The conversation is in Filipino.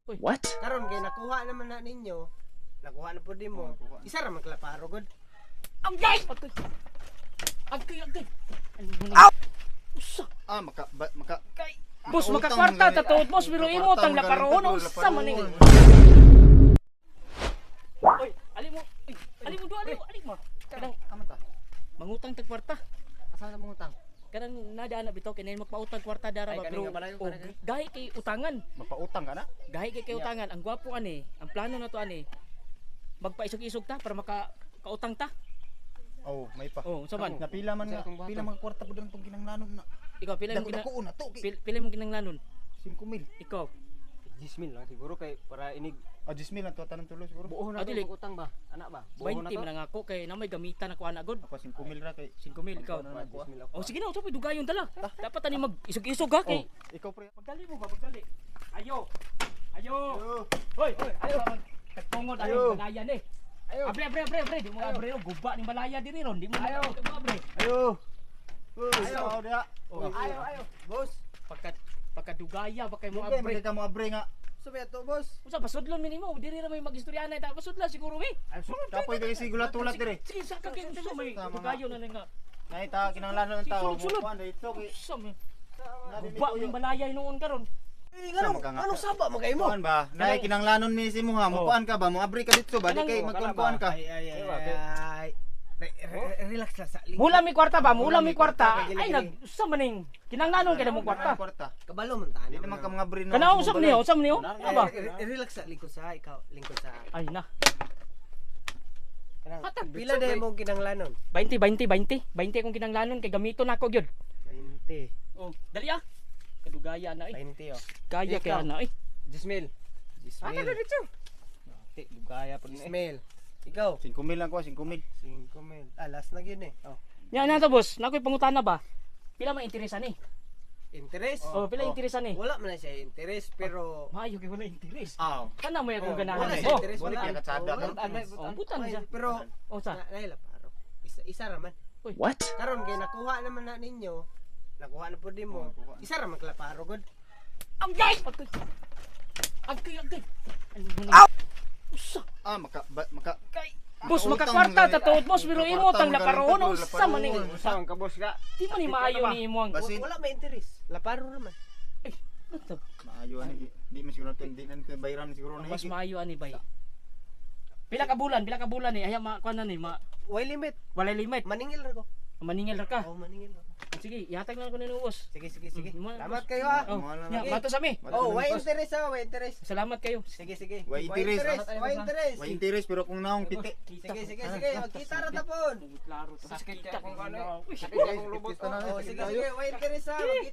What? Karon kay nakuha naman na ninyo. Nakuha na po din mo. Isa ra man klaparo god. Agay! Agay! Ow! Usa! Maka Kay! Boss, makakwarta tatuod boss, pero imo tang laparoon usa man ni. Oy, ali mo mo. Kanang amanta. mangutang tag kwarta. Asa na mong utang? Kanang nadaan na bitaw kinay magpautang kwarta dara ba Ay, pero kanang kabalayo, oh, kanang- gahi kay utangan. Magpautang ka na? Gahi kay utangan. Ang gwapo ani, ang plano na to ani. Magpaisog-isog ta para kautang ta. Oh, may pa. Oh, unsa man? Napila man nga, Sa akong bata. pila mga kwarta pud ang kinanglanon na. Ikaw pila mo Dako una to. pila mo kinanglanon? 5,000. Ikaw. 10,000 lang siguro kay para inig 10,000 ang tanong tulo siguro. buo na Ah, dili. to utang ba? Anak ba? Buo na 20 to. man ang ako kay namay gamitan ako ana god. Ako 5,000 ra kay 5,000 ikaw. Ano na ako, 10,000 ako. Oh sige na, usap dugayon dala. Dapat ani mag isog-isog ha kay. Ikaw pre. Pagdali mo ba, pagdali. Ayo. Ayo. Ayo. Hoy, ayo. Tagtungod Ayo. ang balayan eh. Ayo. Abre. Di mo abre oh, guba ni balaya diri ron. Di mo ayo. Abre. Ayo. Uy, Ayo. sao dia? Oh, Ayo. Boss. Pagkadugaya ba kay mo Sige, abre. magka mo abre nga. Sabi ato boss. Usa pasudlon mi nimo, diri ra may magistoryanan ta pasudlan siguro mi. Kapoy kay sigula tulat dire. Sige, sa ka kay mo may Tama dugayon na nga. Nay ta kinanglanon ng tao. Sulod. Mo dito kay Usa mi. nabi mi Guba tuyo. ng balaya noon karon. Ano saba magay mo? Kuan ba? Nay kinanglanon ni si mo ha. Mo kuan ka ba? Mo abre ka dito ba? Di kay magkuan ka. Ay. Relax lang sa lingkod. Mula mi kwarta ba? Mula mi Kwarta, kwarta. gili, Ay gili. nag usa maning kinanglanon kay mo kwarta. Kabalo man ta. Di naman ka mga abre no. Kana usam niyo, Aba. Relax sa lingkod sa ikaw, lingkod sa. Ay na. Hatag, Pila bitso, na kay- mong kinanglanon? 20 akong kinanglanon kay gamiton nako gyud. 20. Oh, dali ah. Kadugaya na eh. 20 oh. Gaya kay ana eh. Jismil. Ata dito. Ti lugaya pa ni Jismil. Ikaw 5,000 lang ko, 5,000. 5,000. Last na gyud eh. Oh. Nya na to boss, nakoy pangutana ba? Pila man interesan eh? Interest? Oh, pila interesan eh? Wala man na siya interest pero Maayo kay wala interes. Aw. Kana mo akong ganahan. wala Oh, siya interest. wala Wala kaya katsada ka. Oh, butan Ay, siya. Pero Oh, sa. naila paro. Isa ra man. What? Karon kay nakuha naman na ninyo. Nakuha na po din mo. Isa ra man klaparo god. Agay! Agay! Ow! Usa! Maka Kay boss makakwarta tatuod boss pero imo tang laparoon usa man ni. Saan ka boss ka? Di man ni maayo ni imo ang. Basin. Wala may interest. Laparo naman. Ito, maayo ani di man siguro hindi na bayaran siguro na. mas maayo ani bay. Pila ka bulan ni aya kuan na ni Way limit. walay limit. Maningil ra ko. Maningil ra ka. Oh, maningil ra ko. Sige, ihatag na ko ni boss. Sige. Mm, Salamat kayo ha. Oh, Wala nya na. mato sa mi. Oh, way interest ha, way interest. Salamat kayo. Sige. Way interest. Way interest. Way interest pero kung naong piti. Sige. Magkita ra tapon. Klaro to. Sakit ka kung ano. Uy, Oh, sige, way interest ha. Magkita.